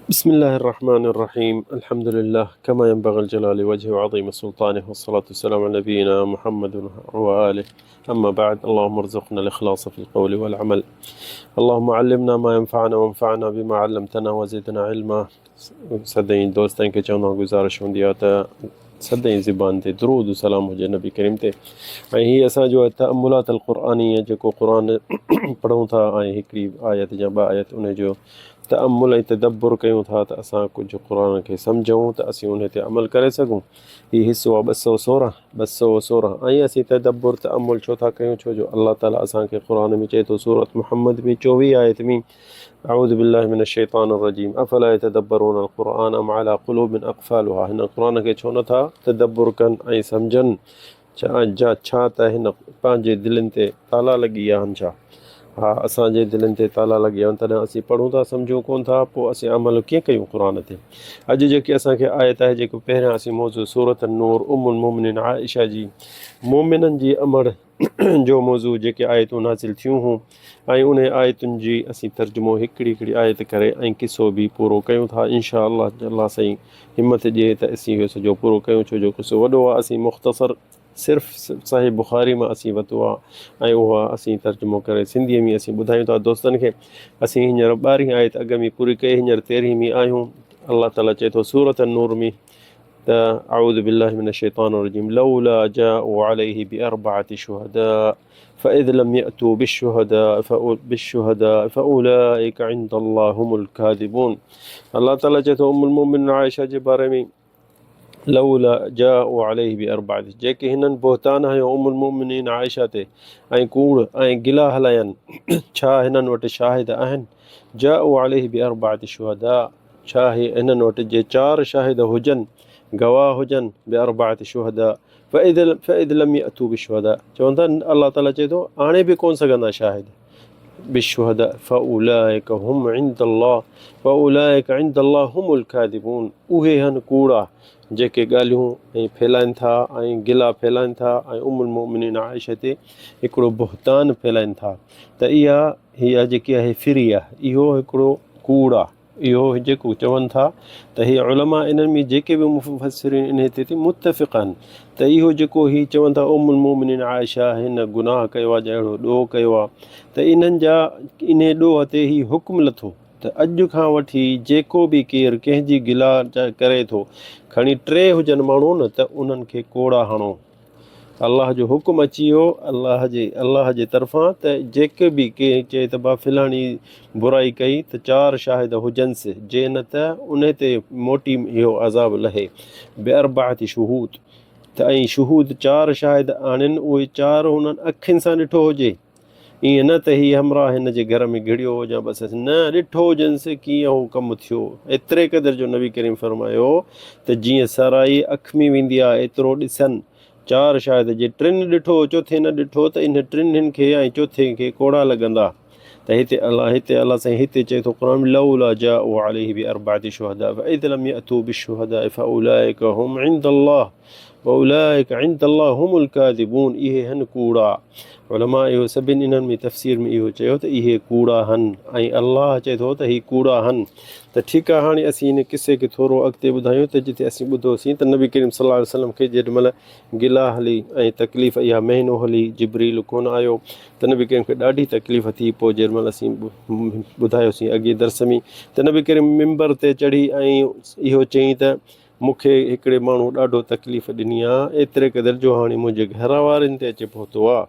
بسم الله الرحمن الرحيم. الحمد لله كما ينبغي الجلال وجهه وعظيم سلطانه، والصلاة والسلام على نبينا محمد وآله. أما بعد، اللهم ارزقنا الإخلاص في القول والعمل. اللهم علمنا ما ينفعنا وانفعنا بما علمتنا وزدنا علما. सदाईं दोस्तनि खे चवंदा गुज़ारिश हूंदी आहे त सदाईं ज़बान ते दुरूद सलाम हुजे नबी करीम ते। ऐं हीअ असांजो तअम्मुलात अल क़ुरआनी जेको क़ुर पढ़ूं था ऐं हिकिड़ी आयत या ॿ आयत उन जो तअम्मुल ऐं तदब्बुर कयूं था त असां कुझु क़ुर खे सम्झूं त असीं उन ते अमल करे सघूं। हीउ हिसो आहे 216 ऐं असीं तदब्बुर तअम्मुल छो था कयूं, छो जो अलाह ताला असांखे क़ुर में चए थो सूरत मुहम्मद में 24 आयत में अऊज़ु बिल्लाहि मिनश शैतानिर रजीम अफ़ला यतदब्बरून अल क़ुरआन अम अला क़ुलूबिन अक़फ़ालुहा। हिन क़ुर खे छो नथा तदब्बुर कनि ऐं सम्झनि, छा त हिन पंहिंजे दिलनि ते ताला लॻी आहिनि छा? हा, असांजे दिलनि ते ताला लॻी आहिनि, तॾहिं असीं पढ़ूं था सम्झूं कोन था, पोइ असीं अमल कीअं कयूं क़ुर ते। अॼु जेकी असांखे आयत आहे, जेको पहिरियां असीं मौज़ू सूरत नूर उम्मुल मोमिनीन आइशा जी मोमिननि जी अमड़ जो मौज़ू जेके आयतूं नाज़िल थियूं हुयूं ऐं उन आयतुनि जी असीं तर्जुमो हिकिड़ी हिकिड़ी आयत करे ऐं किसो बि पूरो कयूं था। इंशा अल्लाह साईं हिमत ॾिए त असीं इहो सॼो पूरो कयूं, छो जो किसो वॾो आहे। असीं मुख़्तसर सिर्फ़ु साहिब बुख़ारी मां असीं वरितो आहे ऐं उहा असीं तर्जुमो करे सिंधीअ में असीं ॿुधायूं था दोस्तनि खे। असीं हींअर 12 आयत अॻ में पूरी कई, हींअर 13 में आहियूं। अलाह ताला चए थो सूरत नूर में त अऊज़ु बिल्लाहि मिनश शैतानिर रजीम लौला जाऊ अलैहि बिअरबअति शुहदा फ़इज़ लम यअतू बिश्शुहदा फ़उलाइक इंदल्लाहि हुमुल काज़िबून। अलाह ताला चए थो उम्मुल मोमिनीन आयशा जे बारे में लौला जाऊ अलैहि बिअरबअति, जेके हिननि बोहतान हयो उम्मुल मोमिनीन आयशा ते ऐं कूड़ ऐं गिला हलायनि, छा हिननि वटि शाहिद आहिनि? जाऊ अलैहि बिअरबअति शुहदा, छा हिननि वटि जे 4 शाहिद हुजनि, गवाह हुजनि। बिअरबअति शुहदा फ़इज़ लम यअतू बिश्शुहदा, चवनि था अलाह ताला चए थो आणे बि कोन सघंदा शाहिद। बिश्शुहदा फ़उलाइक हुम इंदल्लाहि हुमुल काज़िबून, उहे आहिनि कूड़ा जेके ॻाल्हियूं ऐं फैलाइनि था ऐं गिला फैलाइनि था ऐं उम्मुल मोमिनीन आयशा ते हिकिड़ो बहतान फैलाइनि था। त हीअ जेकी आहे फिरी आहे, इहो हिकिड़ो कूड़ आहे। इहो जेको चवनि था त हीअ उलमा इन्हनि में जेके बि मुफ़स्सिरीन इन ते मुत्तफ़िक़ आहिनि त इहो जेको हीअ चवनि था उम्मुल मोमिनीन आयशा हिन गुनाह कयो आहे, जहिड़ो ॾोह कयो आहे, त इन्हनि जा इन ॾोह ते ही हुकुम लथो त अॼु खां वठी जेको बि केरु कंहिंजी गिला करे थो, खणी 3 हुजनि माण्हू न, त उन्हनि खे कोड़ा हणो। अलाह जो हुकुम अची वियो अलाह जे तरफ़ां त जेके बि कंहिं चए त बा फिलाणी बुराई कई त 4 शाहिद हुजनिसि, जे न त उन ते मोटी इहो अज़ाब लहे। बिअरबअति शुहूद, त ऐं शुहूद 4 शाहिद आणनि, उहे 4 हुननि अखियुनि सां ॾिठो हुजे। ईअं न त हीअ हमरा हिन जे घर में घिड़ियो या बसि न ॾिठो हुजनिसि कीअं उहो कमु थियो। एतिरे क़दुरु जो नबी करीम फरमायो त जीअं सराई अखि में वेंदी आहे एतिरो ॾिसनि। 4 शाहिद, जे 3 ॾिठो चोथे न ॾिठो त इन 3 खे ऐं चोथे खे कोड़ा लॻंदा। त हिते अलाह साईं हिते चए थो क़ुर में लौला जाऊ अलैहि बिअरबअति शुहदा फ़इज़ लम यअतू बिश्शुहदा फ़उलाइक हुमुल काज़िबून। इहे आहिनि कूड़ा। उलमा इहो सभिनी इन्हनि में तफ़सीर में इहो चयो त इहे कूड़ा आहिनि ऐं अलाह चए थो त इहे कूड़ा आहिनि। त ठीकु आहे, हाणे असीं इन किसे खे थोरो अॻिते ॿुधायूं त जिते असीं ॿुधोसीं त नबी करीम सल्लल्लाहु अलैहि वसल्लम खे जेॾीमहिल गिला हली ऐं तकलीफ़ इहा महीनो हली, जिब्रील कोन आयो, त नबी करीम खे ॾाढी तकलीफ़ थी। पोइ जेॾीमहिल असीं ॿुधायोसीं अॻे दर्स में त नबी करीम मिंबर ते चढ़ी ऐं इहो चयईं त मूंखे हिकिड़े माण्हू ॾाढो तकलीफ़ ॾिनी आहे, एतिरे क़दुरु जो हाणे मुंहिंजे घर वारनि ते अची पहुतो आहे।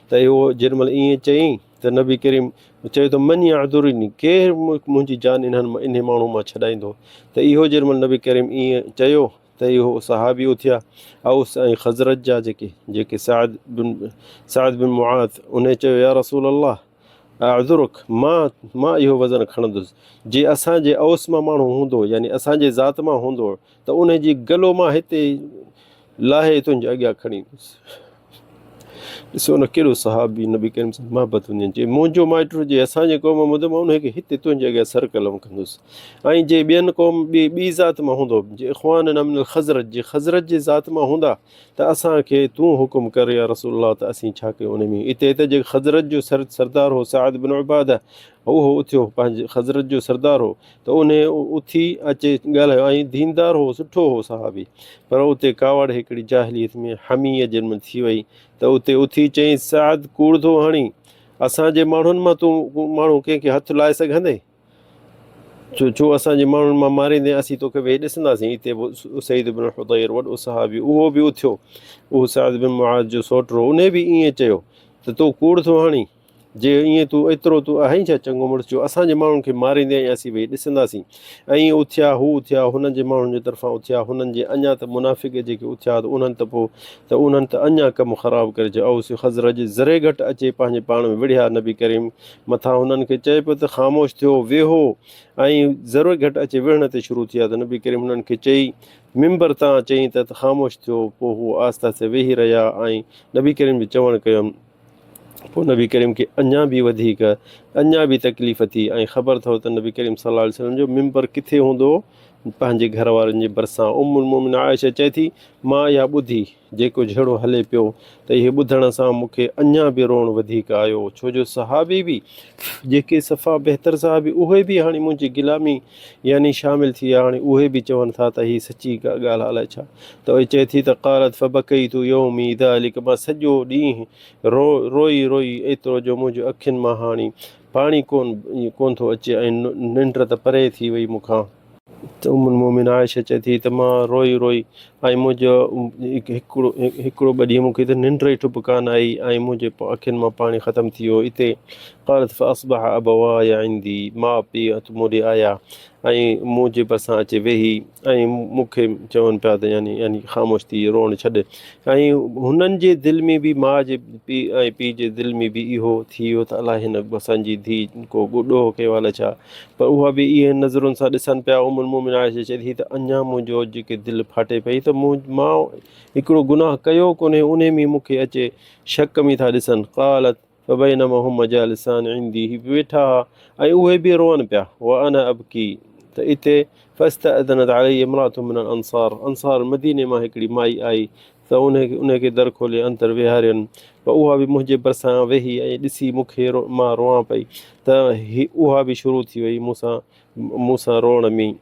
त इहो जेॾीमहिल ईअं चयईं त नबी करीम चयो त मन यादुरिनी, केरु मुंहिंजी जान इन माण्हू मां छॾाईंदो। त इहो जेॾीमहिल नबी करीम ईअं चयो त इहो सहाबी उथिया औस ऐं ख़ज़रत जा जेके साद बिन मुआज़, उन चयो या रसूल अल्लाह अअज़ुरुक, मां इहो वज़न खणंदुसि। जे असांजे औस मां माण्हू हूंदो, यानी असांजे ज़ात मां हूंदो, त उन जी गलो मां हिते लाहे तुंहिंजे अॻियां खणी ईंदुसि। ॾिसो न केॾो सहाबी नबी करीम सां मुहबत हूंदी आहिनि। जे मुंहिंजो माइटु जे असांजे क़ौम हूंदो, मां उनखे हिते तुंहिंजे अॻियां सर कलम कंदुसि। ऐं जे ॿियनि क़ौम ॿी ज़ात मां हूंदो, जे इख़्वान मिनल ख़ज़रत जे ज़ात मां हूंदा, त असांखे तूं हुकुम कर या रसूल अल्लाह, त असीं छा कयूं उन में। हिते त जे ख़ज़रत जो सरदार हो साद बिन उबादा, उहो उथियो, पंहिंजे हज़रत जो सरदार हो, त उन उथी अचे ॻाल्हायो ऐं दीनदार हो, सुठो हो सहाबी। पर उते कावड़ हिकिड़ी जाहिलियत में हमीअ जनम थी वई, त उते उथी चई साद कूड़ थो हणी, असांजे माण्हुनि मां तूं माण्हू कंहिंखे हथु लाए सघंदे? छो असांजे माण्हुनि मां मारींदे असीं तोखे वेही ॾिसंदासीं। हिते सईद बिन हुदैर वॾो सहाबी उहो बि उथियो, उहो साद बिन मुआज़ जो सोटरो, उन बि ईअं चयो त तूं कूड़ थो हणी, जे ईअं तूं एतिरो तूं आहीं छा चङो मुड़ुसु, जो असांजे माण्हुनि खे मारींदे ऐं असीं वेही ॾिसंदासीं। ऐं उथिया, हू उथिया, हुननि जे माण्हुनि जे तरफ़ां उथिया, हुननि जे अञा त मुनाफ़िक़ जेके उथिया त उन्हनि त अञा कमु ख़राबु करे चयो। औस ख़ज़रज ज़रे घटि अचे पंहिंजे पाण में विढ़िया नबी करीम मथां, हुननि खे चए पियो त ख़ामोश थियो, वेहो, ऐं ज़रूरत घटि अचे विढ़ण ते शुरू थिया त नबी करीम हुननि खे चई मिंबर तां चई त ख़ामोश थियो। पोइ हू आहिस्ते आहिस्ते वेही रहिया ऐं नबी करीम बि चवणु कयुमि। पोइ नबी करीम खे अञा बि तकलीफ़ थी, ऐं ख़बर अथव त नबी करीम सल्लल्लाहु अलैहि वसल्लम जो मिंबर किथे हूंदो, पंहिंजे घर वारनि जे भरिसां। उम्मुल मोमिन आयशा चए थी, मां इहा ॿुधी जेको जहिड़ो हले पियो, त इहे ॿुधण सां मूंखे अञा बि रोअणु वधीक आयो, छो जो सहाबी बि जेके सफ़ा बहितर सहाबी, उहे बि हाणे मुंहिंजी ग़िलामी यानी शामिलु थी विया। हाणे उहे बि चवनि था त हीअ सची का ॻाल्हि अलाए छा। त उहे चए थी त क़ालत फबकई तू यौमी ज़ालिक, मां सॼो ॾींहुं रोई रोई एतिरो जो मुंहिंजो अखियुनि मां हाणे पाणी कोन थो अचे, ऐं निंड त परे थी वई मूंखां। त उम्मुल मोमिन आयशा चए थी त मां रोई रोई ऐं मुंहिंजो हिकिड़ो ॿ ॾींहं मूंखे त निंड ई ठुप कान आई, ऐं मुंहिंजे अखियुनि मां पाणी ख़तमु थी वियो। हिते क़ालत फ़अस्बह अबवाया इंदी, माउ पीउ हथु मूंॾे आया ऐं मुंहिंजे भरिसां अचे वेही, ऐं मूंखे चवनि पिया त यानी ख़ामोश थी रोअणु छॾु। ऐं हुननि जे दिलि में बि, माउ जे पीउ ऐं पीउ जे दिलि में बि इहो थी वियो त अलाए हिन असांजी धीउ को ॾोह कयो अलाए छा। पर उहा बि इहे नज़रुनि सां ॾिसनि पिया। उम्मुल मोमिन आयशा चए थी त अञा मुंहिंजो जेके दिलि फाटे पई, त मां हिकिड़ो गुनाह कयो कोन्हे, उन में मूंखे अचे शक में था ॾिसनि। क़ालत फबैनमा हुम जालिसान इंदी, वेठा ऐं उहे बि रोअनि पिया। व अना अबकी, त हिते फस्तअदनत अलैहि इमराअतुम मिनल अंसार मदीने मां हिकिड़ी माई आई, त उनखे दर खोले अंदरि विहारियनि। पर उहा बि मुंहिंजे भरिसां वेही ऐं ॾिसी मूंखे मां रोआं पई, त उहा बि शुरू थी वई मूंसां रोअण में।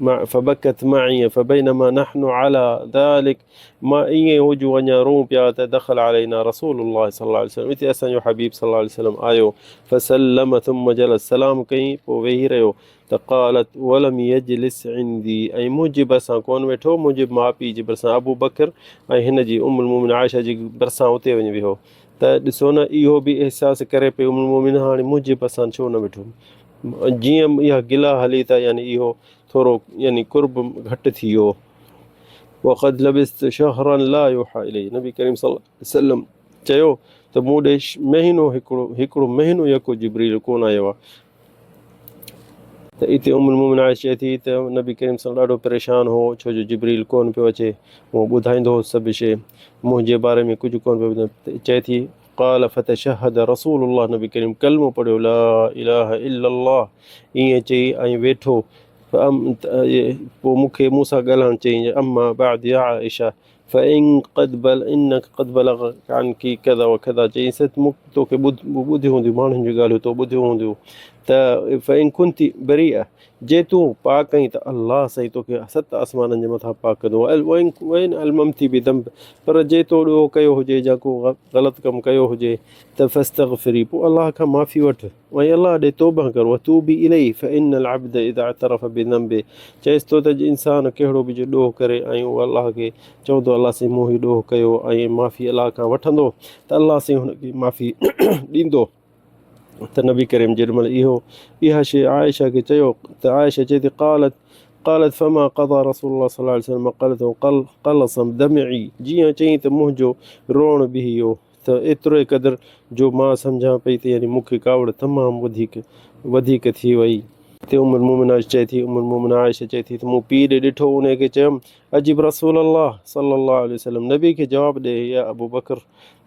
फबकत माई फबैनमा नहनु अला ज़ालिक, मां ईअं हुजूं अञा रोऊं पिया त दख़ल अलैना रसूलुल्लाह सल्लल्लाहु अलैहि वसल्लम, हिते असांजो हबीब सल्लल्लाहु अलैहि वसल्लम आयो। फसल्लम थुम्म जलस, सलाम कई, पोइ वेही रहियो। त क़ालत वलम यजलिस इंदी, ऐं मुंहिंजे भरिसां कोन वेठो, मुंहिंजे माउ पीउ जे भरिसां अबू बकर ऐं हिन जी उम्मुल मोमिन आयशा जे भरिसां उते वञी वेहो। त ॾिसो न, इहो बि अहसासु करे पई उम्मुल मोमिन, हाणे मुंहिंजे भरिसां छो न वेठो। जीअं इहा गिला हली त यानी इहो थोरो यानी कुर्ब घटि थी वियो। वक़द लबिस्त शहरन ला युहा इलैहि, नबी करीम सल्लल्लाहु अलैहि वसल्लम चयो त मूं ॾे महीनो हिकिड़ो महीनो यको जिब्रील कोन आयो आहे। त हिते उम्मुल मोमिन आयशा चए थी त नबी करीम सल्लल्लाहु ॾाढो परेशान हो, छो जो जिब्रील कोन पियो अचे। उहो ॿुधाईंदो हो सभु शइ, मुंहिंजे बारे में कुझु कोन पियो ॿुधाए। चए थी क़ाल फतशहद रसूलुल्लाह, नबी करीम कलमो पढ़ियो, ला इलाहा इल्लल्लाह, ईअं चई ऐं वेठो। पोइ मूंसां ॻाल्हाइणु चई, अम्मा बाद या आयशा इनक क़द बलग़क अन्की कज़ा व कज़ा, चई तोखे ॿुधियूं हूंदियूं, माण्हुनि जी ॻाल्हियूं तो ॿुधियूं हूंदियूं। त फ़इन कुंती बरीअ, जे तूं पाक कहीं त अलाह साईं तोखे 7 आसमाननि जे मथां पाक कंदो। वइन अलममती बि दम, पर जे तो ॾोह कयो हुजे या को ग़लति कमु कयो हुजे त फस्तग़फिरी, पोइ अलाह खां माफ़ी वठि ऐं अलाह ॾे तौबा कर। वतूबी इलैहि फ़इन्नल अब्द इज़ा अतरफ़ बिज़ंबिही, चएसि थो त इंसानु कहिड़ो बि जो ॾोह करे ऐं उहो अलाह खे चवंदो अलाह साईं मूं ही ॾोह कयो, ऐं माफ़ी अलाह खां वठंदो त अलाह साईं हुनखे माफ़ी ॾींदो। त नबी करीम जेॾीमहिल इहा शइ आयशा खे चयो, त आयशा चए थी क़ालत फमा क़ज़ा रसूलुल्लाह सल्लल्लाहु अलैहि वसल्लम क़लत क़लसम दमई, जीअं चई त मुंहिंजो रोअण बि वियो। त एतिरो क़दुरु जो मां सम्झां पई त यानी मूंखे कावड़ तमामु वधीक थी वई। हिते उम्मुल मोमिन आयशा चए थी त मूं पीउ ॾे ॾिठो, उनखे चयुमि अजीब रसूलल्लाह सल्लल्लाहु अलैहि वसल्लम, नबी खे जवाबु ॾे या अबू बकर।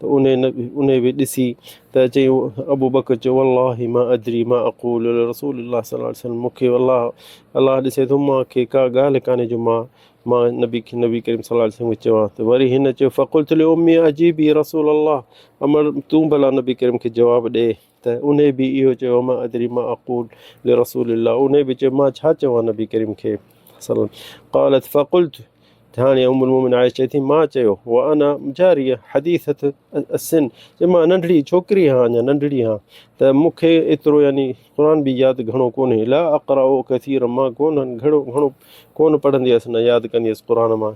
त उन बि ॾिसी त चई, अबू बकर चयो वल्लाहि मां अदरी मां अक़ूलु रसूलुल्लाह सल्लल्लाहु अलैहि वसल्लम, मूंखे अलाह ॾिसे थो, मूंखे का ॻाल्हि कान्हे जो मां नबी करीम सल्लल्लाहु अलैहि वसल्लम खे चवां। त वरी हिन चयो फ़क़ुल्तु लिउम्मी अजीबी रसूलल्लाह, अमर तूं भला नबी करीम खे जवाबु ॾे। त उन बि इहो चयो मां अदरी मां अक़ूल लिरसूलिल्लाह, उन बि चयो मां छा चवां नबी करीम खे सल्लल्लाहु। क़ालत फ़क़ुल्तु, हाणे उम्मुल मोमिनीन आइशा चए थी मां चयो व अना जारिया हदीसत असिन, जे मां नंढड़ी छोकिरी आहियां, अञा नंढड़ी आहियां, त मूंखे एतिरो यानी क़ुर बि यादि घणो कोन्हे, ला अक़राउ कसीर, मां घणो कोन पढ़ंदी हुअसि न यादि कंदी हुअसि क़ुर मां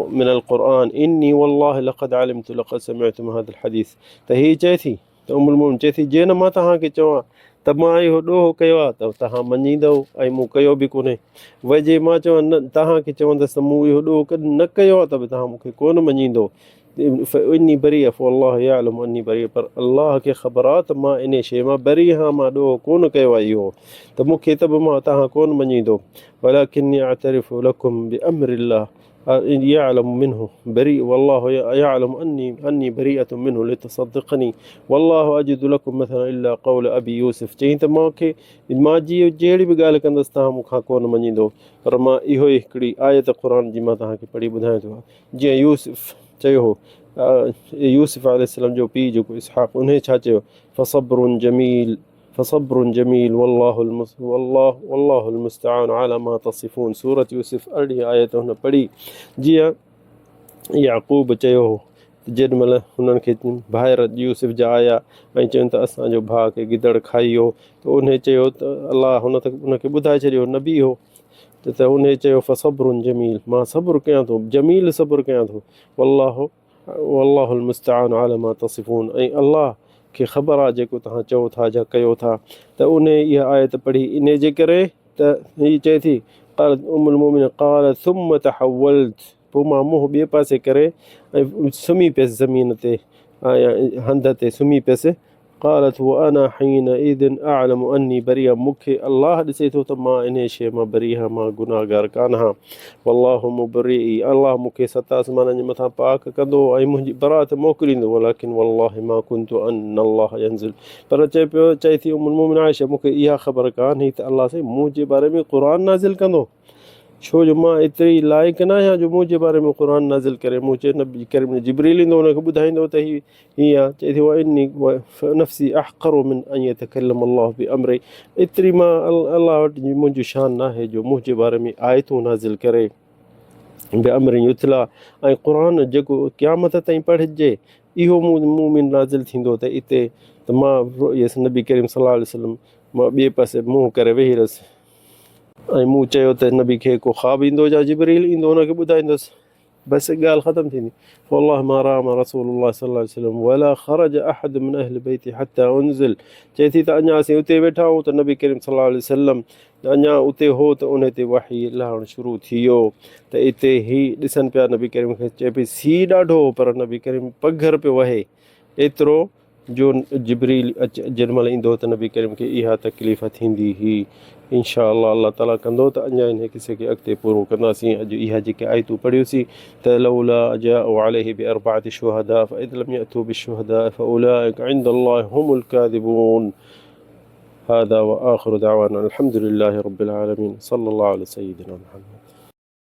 मिनल क़ुरआन, इन्नी वल्लाहि लक़द अलिमतु लक़द समिअतु हाज़ल हदीस। त हीअ चए थी त उम्मुल मोमिनीन चए थी जे न मां तव्हांखे चवां त मां इहो ॾोहो कयो आहे त तव्हां मञींदव ऐं मूं कयो बि कोन्हे, वरी जे मां चवां न तव्हांखे चवंदसि त मूं इहो ॾोहो न कयो आहे त बि तव्हां मूंखे कोन मञींदो। इन्नी बरी अल्लाह यालम अन्नी बरी, पर अल्लाह खे ख़बर आहे त मां इन शइ मां बरी आहियां, मां ॾोहो कोन कयो आहे इहो, त मूंखे त बि मां तव्हां कोन मञींदो। वलाकिन्नी अअतरिफ़ु लकुम बिअम्रिल्लाह यालम मिन्हु बरी वल्लाहु यालम अन्नी बरीअतुम मिन्हु लितसद्दिक़नी वल्लाहु अजिदु लकुम मसलन इल्ला क़ौल अबी यूसुफ। चई त मूंखे मां जहिड़ी बि ॻाल्हि कंदुसि तव्हां मूंखां कोन मञींदो, पर मां इहो ई हिकिड़ी आयत क़ुर जी मां तव्हांखे पढ़ी ॿुधायां थो, जीअं यूसुफ चयो हो, यूसुफ अलैहिस्सलाम जो पीउ जेको इसहाक़, उन छा चयो, फ़सब्रुन जमील फ़सब्रुन जमील वल्लाहुल मुस्तआन अला मा तसिफ़ून। सूरत यूसुफ 18 आयत हुन पढ़ी। जीअं याक़ूब चयो हो जेॾी महिल हुननि खे भाइर यूसुफ जा आया ऐं चवनि त असांजो भाउ खे गिदड़ खाई वियो, त उन चयो त अलाह हुनखे ॿुधाए छॾियो, नबी हो, त उन चयो फ़सब्रुन जमील, मां सब्रु कयां थो, जमील सब्रु कयां थो, वल्लाहुल मुस्तआन अला मा तसिफ़ून, ऐं अलाह खे ख़बर आहे जेको तव्हां चओ था या कयो था। त उन इहा आयत पढ़ी, इन जे करे त हीअ चए थी क़ालत उम्मुल मोमिनीन क़ालत सुम्म तहव्वल्त, पोइ मां मुंहुं ॿिए पासे करे ऐं सुम्ही पियसि ज़मीन ते, हंध ते सुम्ही पियसि। क़ालत व अना हीनइज़ अअलम अन्नी बरीअ, मूंखे अलाह ॾिसे थो त मां इन शइ मां बरी आहियां, मां गुनाहगार कान आहियां। वल्लाहु मुबरी, अलाह मूंखे सत आसमाननि जे मथां पाक कंदो ऐं मुंहिंजी बरात मोकिलींदो, वलाकिन वल्लाहि मा कुन्तु अनल्लाह यंज़िल, पर चए थी उम्मुल मोमिनीन आइशा मूंखे इहा ख़बर कान हुई त अलाह साईं मुंहिंजे बारे में क़ुर नाज़िल कंदो, छो जो मां एतिरी लाइक़ न आहियां जो मुंहिंजे बारे में क़ुर नाज़िल करे। मूं चयो नबी करीम जिब्रील ईंदो हुनखे ॿुधाईंदो त हीअं चए थी इन्नी नफ़्सी अहक़रु मिन अन यतकल्लम अल्लाहु बिअम्री, एतिरी मां अलाह वटि मुंहिंजी शान न आहे जो मुंहिंजे बारे में आयतूं नाज़िल करे बिअम्रिन युतला, ऐं क़ुर जेको क़यामत ताईं पढ़िजे इहो मूं में नाज़िल थींदो, त इते त मां रोइयसि नबी करीम सल्लल्लाहु अलैहि वसल्लम, मां ॿिए पासे मुंहुं करे वेही रहियसि ऐं मूं चयो त नबी खे को ख़्वाबु ईंदो या जिब्रील ईंदो हुनखे ॿुधाईंदुसि, बसि ॻाल्हि ख़तमु थींदी। वल्लाह मा राम रसूलुल्लाह सल्लल्लाहु अलैहि वसल्लम वला ख़रज अहद मिन अहल बैति हत्ता उनज़िल, चए थी त अञा असीं उते वेठा आहियूं त नबी करीम सल्लल्लाहु अलैहि वसल्लम अञा उते हो त उन ते वही लहणु शुरू थी वियो, त इते ही ॾिसनि पिया नबी करीम खे, चए पई सीउ ॾाढो हो पर नबी करीम पघर पियो वहे एतिरो जो जिब्रील जेॾी महिल ईंदो त नबी करीम खे इहा तकलीफ़ थींदी हुई। इंशा अल्लाह अल्लाह ताला कंदो त अञा इन किसे खे अॻिते पूरो कंदासीं। अॼु इहा जेके आयतूं पढ़ियूंसीं त लौला जाउ अलैहि बिअरबअति शुहदा फइज़ लम यअतू बिशुहदा फउलाइका इंदल्लाहि हुमुल काज़िबून। हादा व आखिरु दअवाना अल्हम्दुलिल्लाहि रब्बिल आलमीन सल्लल्लाहु अला सय्यिदिना मुहम्मद।